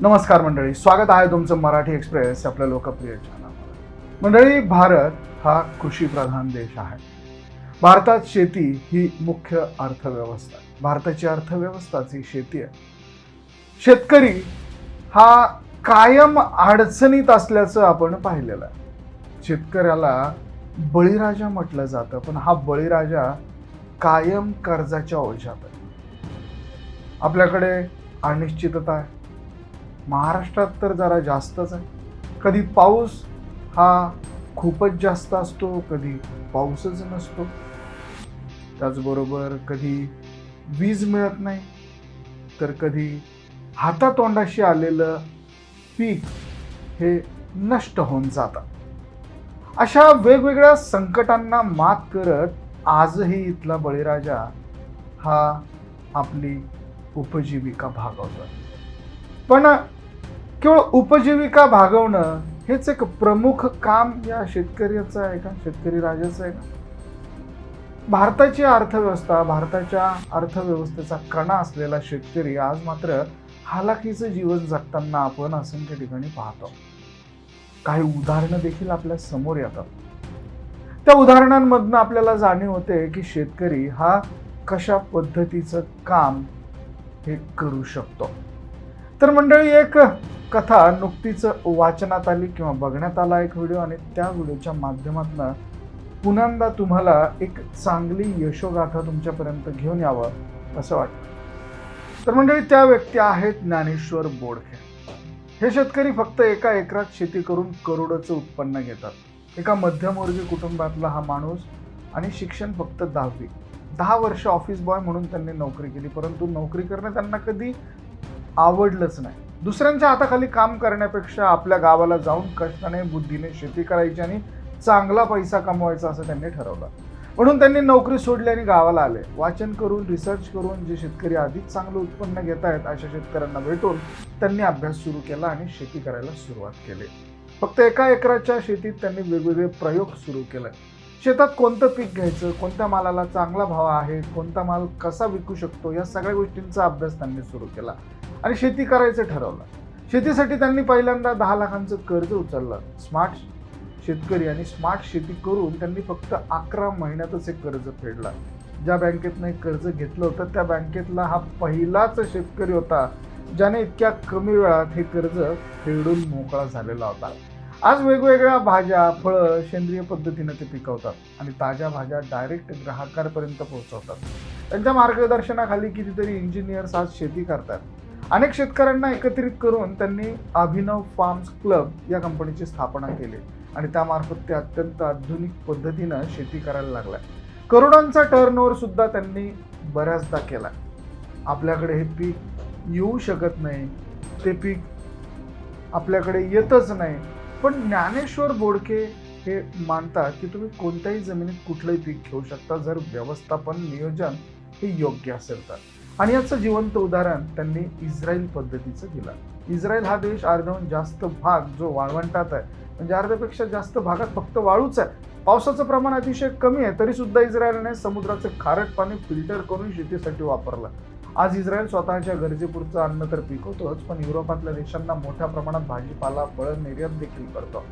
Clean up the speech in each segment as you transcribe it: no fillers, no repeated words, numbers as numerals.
नमस्कार मंडळी, स्वागत आहे तुमचं मराठी एक्सप्रेस आपल्या लोकप्रिय चॅनल. मंडळी, भारत हा कृषीप्रधान देश आहे. भारतात शेती ही मुख्य अर्थव्यवस्था आहे. भारताची अर्थव्यवस्थाच ही शेती आहे. शेतकरी हा कायम अडचणीत असल्याचं आपण पाहिलेलं आहे. शेतकऱ्याला बळीराजा म्हटलं जातं, पण हा बळीराजा कायम कर्जाच्या ओझ्यात आहे. आपल्याकडे अनिश्चितता आहे. महाराष्ट्रात तर जरा जास्तच आहे. कधी पाऊस हा खूपच जास्त असतो, कधी पाऊसच नसतो. त्याचबरोबर कधी वीज मिळत नाही, तर कधी हातातोंडाशी आलेलं पीक हे नष्ट होऊन जातं. अशा वेगवेगळ्या संकटांना मात करत आजही इथला बळीराजा हा आपली उपजीविका भागवतो. पण केवळ उपजीविका भागवणं हेच एक प्रमुख काम या शेतकऱ्याचं आहे का, शेतकरी राजाचं आहे का? भारताच्या अर्थव्यवस्थेचा कणा असलेला शेतकरी आज मात्र हालाकीचं जीवन जगताना आपण असंख्य ठिकाणी पाहतो. काही उदाहरणं देखील आपल्या समोर येतात. त्या उदाहरणांमधनं आपल्याला जाणीव होते की शेतकरी हा कशा पद्धतीचं काम हे करू शकतो. तर मंडळी, एक कथा नुकतीच वाचनात आली किंवा बघण्यात आला एक व्हिडिओ, आणि त्या व्हिडिओच्या माध्यमातून पुन्हा तुम्हाला एक चांगली यशोगाथा तुमच्यापर्यंत घेऊन यावं असं वाटतं. तर मंडळी, त्या व्यक्ती आहेत ज्ञानेश्वर बोडखे. हे शेतकरी फक्त एका एकरात शेती करून करोडोचं उत्पन्न घेतात. एका मध्यमवर्गीय कुटुंबातला हा माणूस, आणि शिक्षण फक्त 10 वर्ष ऑफिस बॉय म्हणून त्यांनी नोकरी केली, परंतु नोकरी करणं त्यांना कधी आवडलंच नाही. दुसऱ्यांच्या हाताखाली काम करण्यापेक्षा आपल्या गावाला जाऊन कष्टाने बुद्धीने शेती करायची आणि चांगला पैसा कमवायचा असं त्यांनी ठरवलं. म्हणून त्यांनी नोकरी सोडली आणि गावाला आले. वाचन करून, रिसर्च करून जे शेतकरी आधीच चांगलं उत्पन्न घेत आहेत अशा शेतकऱ्यांना भेटून त्यांनी अभ्यास सुरू केला आणि शेती करायला सुरुवात केली. फक्त एका एकराच्या शेतीत त्यांनी वेगवेगळे प्रयोग सुरू केले. शेतात कोणतं पीक घ्यायचं, कोणत्या मालाला चांगला भाव आहे, कोणता माल कसा विकू शकतो, या सगळ्या गोष्टींचा अभ्यास त्यांनी सुरू केला आणि शेती करायचं ठरवलं. शेतीसाठी त्यांनी पहिल्यांदा 10 लाखांचं कर्ज उचललं. स्मार्ट शेतकरी आणि स्मार्ट शेती करून त्यांनी फक्त 11 महिन्यातच हे कर्ज फेडलं. ज्या बँकेतनं हे कर्ज घेतलं होतं त्या बँकेतला हा पहिलाच शेतकरी होता ज्याने इतक्या कमी वेळात हे कर्ज फेडून मोकळा झालेला होता. आज वेगवेगळ्या भाज्या, फळं सेंद्रिय पद्धतीनं ते पिकवतात आणि ताज्या भाज्या डायरेक्ट ग्राहकांपर्यंत पोहोचवतात. त्यांच्या मार्गदर्शनाखाली कितीतरी इंजिनियर्स आज शेती करतात. अनेक शेतकऱ्यांना एकत्रित करून त्यांनी अभिनव फार्म्स क्लब या कंपनीची स्थापना केली आणि त्यामार्फत ते अत्यंत आधुनिक पद्धतीनं शेती करायला लागला. करोडांचा टर्नओव्हर सुद्धा त्यांनी बऱ्याचदा केला. आपल्याकडे हे पीक येऊ शकत नाही, ते पीक आपल्याकडे येतच नाही, पण ज्ञानेश्वर बोडके हे मानतात की तुम्ही कोणत्याही जमिनीत कुठलंही पीक घेऊ शकता जर व्यवस्थापन, नियोजन हे योग्य असेल तर. आणि याचं जिवंत उदाहरण त्यांनी इस्रायल पद्धतीचं दिलं. इस्रायल हा देश अर्ध्याहून जास्त भाग जो वाळवंटात आहे, म्हणजे अर्ध्यापेक्षा जास्त भागात फक्त वाळूच आहे. पावसाचं प्रमाण अतिशय कमी आहे, तरी सुद्धा इस्रायलने समुद्राचं खारट पाणी फिल्टर करून शेतीसाठी वापरलं. आज इस्रायल स्वतःच्या गरजेपुरतं अन्न तर पिकवतोच, पण युरोपातल्या देशांना मोठ्या प्रमाणात भाजीपाला, फळं निर्यात देखील करतो.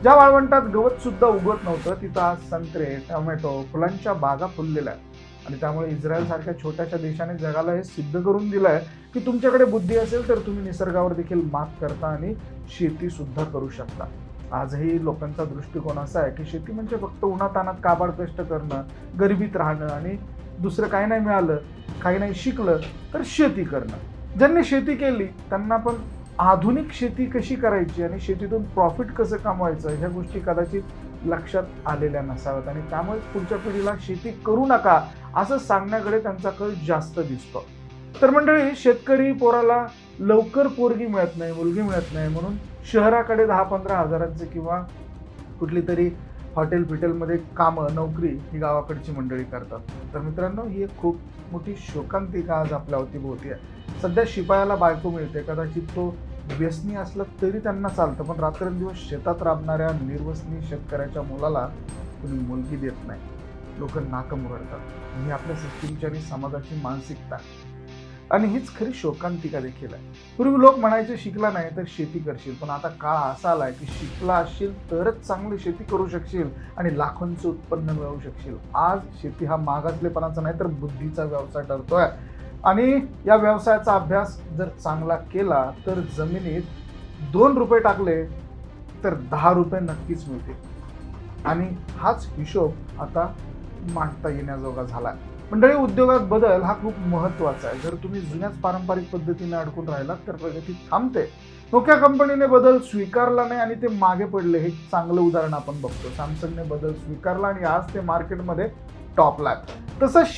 ज्या वाळवंटात गवत सुद्धा उगत नव्हतं तिथं आज संत्रे, टोमॅटो, फुलांच्या बागा फुललेल्या आहेत. आणि त्यामुळे इस्रायल सारख्या छोट्याशा देशाने जगाला हे सिद्ध करून दिलंय की तुमच्याकडे बुद्धी असेल तर तुम्ही निसर्गावर देखील मात करता आणि शेती सुद्धा करू शकता. आजही लोकांचा दृष्टिकोन असा आहे की शेती म्हणजे फक्त उन्हातानात काबाड कष्ट करणं, गरिबीत राहणं आणि दुसरं काही नाही मिळालं, काही नाही शिकलं तर शेती करणं. ज्यांनी शेती केली त्यांना पण आधुनिक शेती कशी करायची आणि शेतीतून प्रॉफिट कसं कमवायचं ह्या गोष्टी कदाचित लक्षात आलेल्या नसाव्यात, आणि त्यामुळेच पुढच्या पिढीला शेती करू नका असं सांगण्याकडे त्यांचा कल जास्त दिसतो. तर मंडळी, शेतकरी पोराला लवकर पोरगी मिळत नाही, मुलगी मिळत नाही म्हणून शहराकडे 10-15 हजारांचे किंवा कुठली तरी हॉटेलमध्ये कामं, नोकरी ही गावाकडची मंडळी करतात. तर मित्रांनो, ही एक खूप मोठी शोकांतिका आज आपल्या अवतीभोवती आहे. सध्या शिपायाला बायको मिळते, कदाचित तो व्यसनी असला तरी त्यांना चालतं, पण रात्रंदिवस शेतात राबणाऱ्या निर्वसनी शेतकऱ्याच्या मुलाला कुणी मुलगी देत नाही. लोक नाकं मुरडतात. ही आपल्या सिस्टीमची आणि समाजाची मानसिकता. आणि हीच खरी शोकांतिका देखील आहे. पूर्वी लोक म्हणायचे शिकला नाही तर शेती करशील, पण आता काळ असा आलाय की शिकला असशील तरच चांगली शेती करू शकशील आणि लाखोंचं उत्पन्न मिळवू शकशील. आज शेती हा मागासलेपणाचा नाही तर बुद्धीचा व्यवसाय ठरतोय. आणि या व्यवसायाचा अभ्यास जर चांगला केला तर जमिनीत 2 रुपये टाकले तर 10 रुपये नक्कीच मिळतील. आणि हाच हिशोब आता मांडता येण्याजोगा झाला. मंडळी, उद्योगात बदल हा खूप महत्त्वाचा आहे. जर तुम्ही जुन्याच पारंपरिक पद्धतीने अडकून राहिलात तर प्रगती थांबते. नोकिया कंपनीने बदल स्वीकारला नाही आणि ते मागे पडले, हे चांगलं उदाहरण आपण बघतो. सॅमसंगने बदल स्वीकारला आणि आज ते मार्केटमध्ये टॉपला आहे. तसंच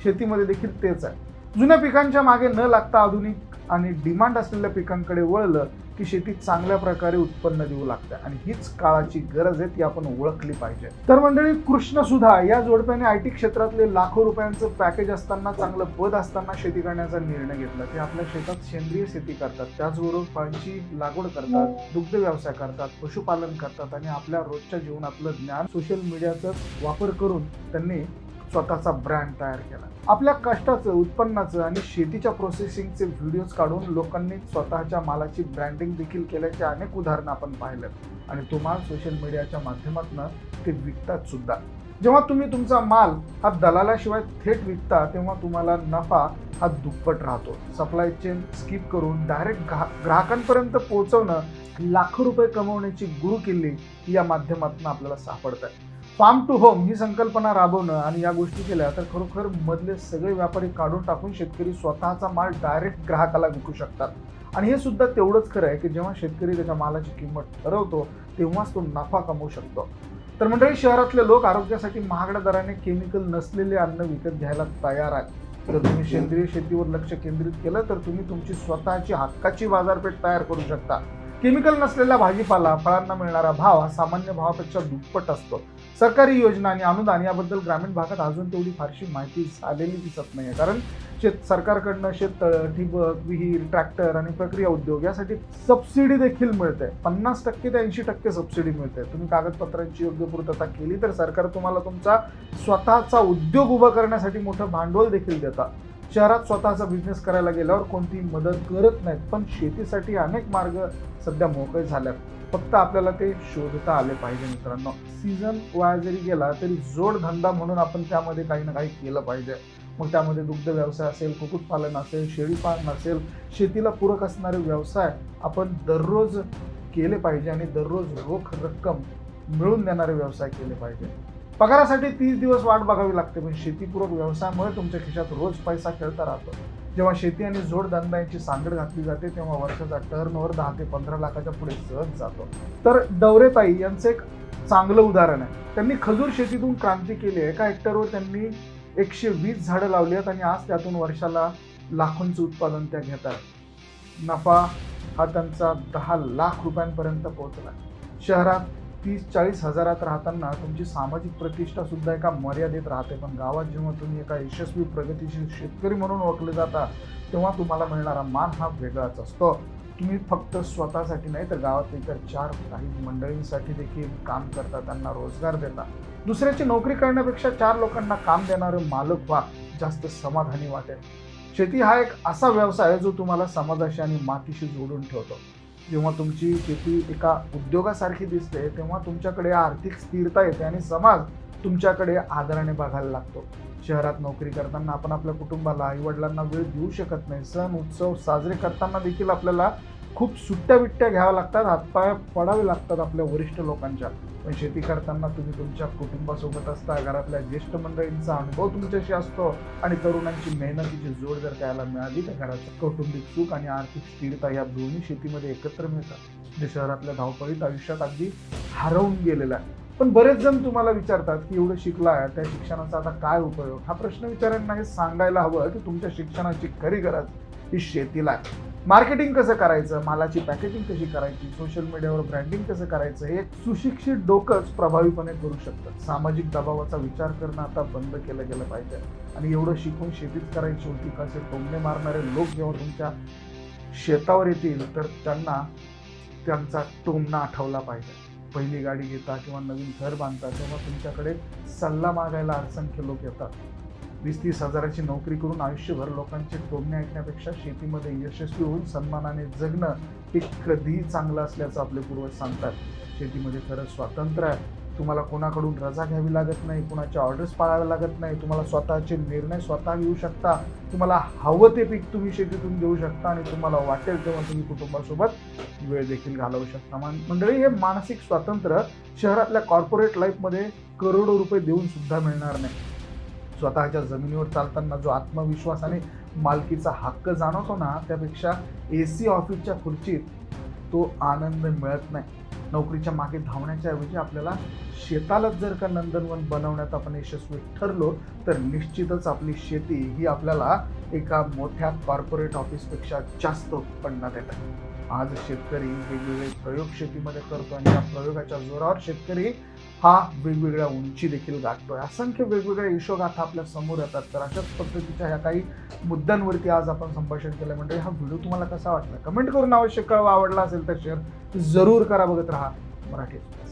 शेतीमध्ये देखील तेच आहे. जुन्या पिकांच्या मागे न लागता आधुनिक आणि डिमांड असलेल्या पिकांकडे वळलं की शेती चांगल्या प्रकारे उत्पन्न देऊ लागते आणि हीच काळाची गरज आहे, ती आपण ओळखली पाहिजे. तर मंडळी, कृष्ण सुधा या जोडप्याने आयटी क्षेत्रातले लाखो रुपयांचं पॅकेज असताना, चांगलं पद असताना शेती करण्याचा निर्णय घेतला. ते आपल्या शेतात सेंद्रिय शेती करतात, त्याचबरोबर फळांची लागवड करतात, दुग्ध व्यवसाय करतात, पशुपालन करतात आणि आपल्या रोजच्या जीवनातलं ज्ञान सोशल मीडियाचा वापर करून त्यांनी स्वतःचा ब्रँड तयार केला. आपल्या कष्टाचं, उत्पन्नाचं आणि शेतीच्या प्रोसेसिंगचे व्हिडिओज काढून लोकांनी स्वतःच्या मालाची ब्रँडिंग देखील केल्याचे अनेक उदाहरणं आपण पाहिलेत आणि तो माल सोशल मीडियाच्या माध्यमातून ते विकतात सुद्धा. जेव्हा तुम्ही तुमचा माल हा दलालाशिवाय थेट विकता तेव्हा तुम्हाला नफा हा दुप्पट राहतो. सप्लाय चेन स्किप करून डायरेक्ट ग्राहकांपर्यंत पोहोचवणं, लाखो रुपये कमवण्याची गुरुकिल्ली या माध्यमातून आपल्याला सापडत आहे. फार्म टू होम ही संकल्पना राबवणं आणि या गोष्टी केल्या तर खरोखर मधले सगळे व्यापारी काढून टाकून शेतकरी स्वतःचा माल डायरेक्ट ग्राहकाला विकू शकतात. आणि हे सुद्धा तेवढंच खरं आहे की जेव्हा शेतकरी त्याच्या मालाची किंमत ठरवतो तेव्हाच तो नफा कमवू शकतो. तर मंडळी, शहरातले लोक आरोग्यासाठी महागड्या दराने केमिकल नसलेले अन्न विकत घ्यायला तयार आहेत. जर तुम्ही सेंद्रिय शेतीवर लक्ष केंद्रित केलं तर तुम्ही तुमची स्वतःची हक्काची बाजारपेठ तयार करू शकता. केमिकल नसलेला भाजीपाला, फळांना मिळणारा भाव हा सामान्य भावापेक्षा दुप्पट असतो. सरकारी योजना आणि अनुदान याबद्दल ग्रामीण भागात अजून तेवढी फारशी माहिती झालेली दिसत नाहीये. कारण सरकारकडनं शेततळ, ठिबक, विहीर, ट्रॅक्टर आणि प्रक्रिया उद्योग यासाठी सबसिडी देखील मिळते. 50% ते 80% सबसिडी मिळते. तुम्ही कागदपत्रांची योग्य पूर्तता केली तर सरकार तुम्हाला तुमचा स्वतःचा उद्योग उभा करण्यासाठी मोठं भांडवल देखील देतात. शहरात स्वतःचा बिझनेस करायला गेल्यावर कोणतीही मदत करत नाहीत, पण शेतीसाठी अनेक मार्ग सध्या मोकळे झाल्यात. फक्त आपल्याला ते शोधता आले पाहिजे. मित्रांनो, सीझन वाया जरी गेला तरी जोडधंदा म्हणून आपण त्यामध्ये काही ना काही केलं पाहिजे. मग त्यामध्ये दुग्ध व्यवसाय असेल, कुक्कुटपालन असेल, शेळीपालन असेल, शेतीला पूरक असणारे व्यवसाय आपण दररोज केले पाहिजे आणि दररोज रोख रक्कम मिळवून देणारे व्यवसाय केले पाहिजे. पगारासाठी 30 दिवस वाट बघावी लागते, पण शेतीपूरक व्यवसायामुळे तुमच्या खिशात रोज पैसा खेळता राहतो. जेव्हा शेती आणि जोडधंदा यांची सांगड घातली जाते तेव्हा वर्षाचा टर्नओव्हर 10 ते 15 लाखाच्या पुढे सहज जातो. तर डवरेताई यांचं एक चांगलं उदाहरण आहे. त्यांनी खजूर शेतीतून क्रांती केली आहे. एका हेक्टरवर त्यांनी 120 झाडं लावली आहेत आणि आज त्यातून वर्षाला लाखोंचं उत्पादन त्या घेतात. नफा हा त्यांचा 10 लाख रुपयांपर्यंत पोहोचला. शहरात 30-40 हजारात राहताना तुमची सामाजिक प्रतिष्ठा सुद्धा एका मर्यादेत राहते, पण गावात जेव्हा तुम्ही एका यशस्वी प्रगतीशील शेतकरी म्हणून ओळखले जाता तेव्हा तुम्हाला मिळणारा मान हा वेगळाच असतो. तुम्ही फक्त स्वतःसाठी नाही तर गावात इतर 4 काही मंडळींसाठी देखील काम करता, त्यांना रोजगार देता. दुसऱ्याची नोकरी करण्यापेक्षा 4 लोकांना काम देणारं मालक व्हा, जास्त समाधानी वाटेल. शेती हा एक असा व्यवसाय आहे जो तुम्हाला समाजाशी आणि मातीशी जोडून ठेवतो. जेव्हा तुमची शेती एका उद्योगासारखी दिसते तेव्हा तुमच्याकडे आर्थिक स्थिरता येते आणि समाज तुमच्याकडे आदराने बघायला लागतो. शहरात नोकरी करताना आपण आपल्या कुटुंबाला, आईवडिलांना वेळ देऊ शकत नाही. सण उत्सव साजरे करताना देखील आपल्याला खूप सुट्ट्या बिट्ट्या घ्याव्या लागतात, हातपाय पडावे लागतात आपल्या वरिष्ठ लोकांच्या. पण शेती करताना तुम्ही तुमच्या कुटुंबासोबत असता, घरातल्या ज्येष्ठ मंडळींचा अनुभव तुमच्याशी असतो आणि तरुणांची मेहनतीची जोड जर त्याला मिळाली तर घराचं कौटुंबिक सुख आणि आर्थिक स्थिरता या दोन्ही शेतीमध्ये एकत्र मिळतात, जे शहरातल्या धावपळीत आयुष्यात अगदी हरवून गेलेलं आहे. पण बरेच जण तुम्हाला विचारतात की एवढं शिकलाय, त्या शिक्षणाचा आता काय उपयोग? हा प्रश्न विचारांना हे सांगायला हवं की तुमच्या शिक्षणाची खरी गरज ही शेतीला आहे. मार्केटिंग कसं करायचं, मालाची पॅकेजिंग कशी करायची, सोशल मीडियावर ब्रँडिंग कसं करायचं, हे एक सुशिक्षित डोकंच प्रभावीपणे करू शकतं. सामाजिक दबावाचा विचार करणं आता बंद केलं गेलं पाहिजे आणि एवढं शिकून शेतीच करायची होती का असे टोमणे मारणारे लोक जेव्हा तुमच्या शेतावर येतील तर त्यांना त्यांचा टोमणा आठवला पाहिजे. पहिली गाडी घेता किंवा नवीन घर बांधता तेव्हा तुमच्याकडे सल्ला मागायला असंख्य लोक येतात. 20-30 हजाराची नोकरी करून आयुष्यभर लोकांचे टोमणे ऐकण्यापेक्षा शेतीमध्ये यशस्वी होऊन सन्मानाने जगणं हे कधीही चांगलं असल्याचं आपले पूर्वज सांगतात. शेतीमध्ये खरंच स्वातंत्र्य आहे. तुम्हाला कोणाकडून रजा घ्यावी लागत नाही, कोणाच्या ऑर्डर्स पाळाव्या लागत नाही, तुम्हाला स्वतःचे निर्णय स्वतः घेऊ शकता, तुम्हाला हवं ते पीक तुम्ही शेतीतून घेऊ शकता आणि तुम्हाला वाटेल तेव्हा तुम्ही कुटुंबासोबत वेळ देखील घालवू शकता. मंडळी, हे मानसिक स्वातंत्र्य शहरातल्या कॉर्पोरेट लाईफमध्ये करोडो रुपये देऊन सुद्धा मिळणार नाही. स्वतःच्या जमिनीवर चालताना जो आत्मविश्वास आणि मालकीचा हक्क जाणवतो ना, त्यापेक्षा AC ऑफिसच्या खुर्चीत तो आनंद मिळत नाही. नोकरीच्या मागे धावण्याच्या ऐवजी आपल्याला शेतालाच जर का नंदनवन बनवण्यात आपण यशस्वी ठरलो तर निश्चितच आपली शेती ही आपल्याला एका मोठ्या कॉर्पोरेट ऑफिसपेक्षा जास्त उत्पन्न देते. आज शेतकरी वेगवेगळे प्रयोग शेतीमध्ये करतो आणि या प्रयोगाच्या जोरावर शेतकरी हा वेगवेगळ्या उंची देखील गाठतोय. असंख्य वेगवेगळ्या यशोगाथा आपल्या समोर येतात. तर अशाच पद्धतीच्या ह्या काही मुद्द्यांवरती आज आपण संभाषण केलं. म्हणजे हा व्हिडिओ तुम्हाला कसा वाटला कमेंट करून अवश्य कळवा. आवडला असेल तर शेअर जरूर करा. बघत राहा मराठी एक्सप्रेस.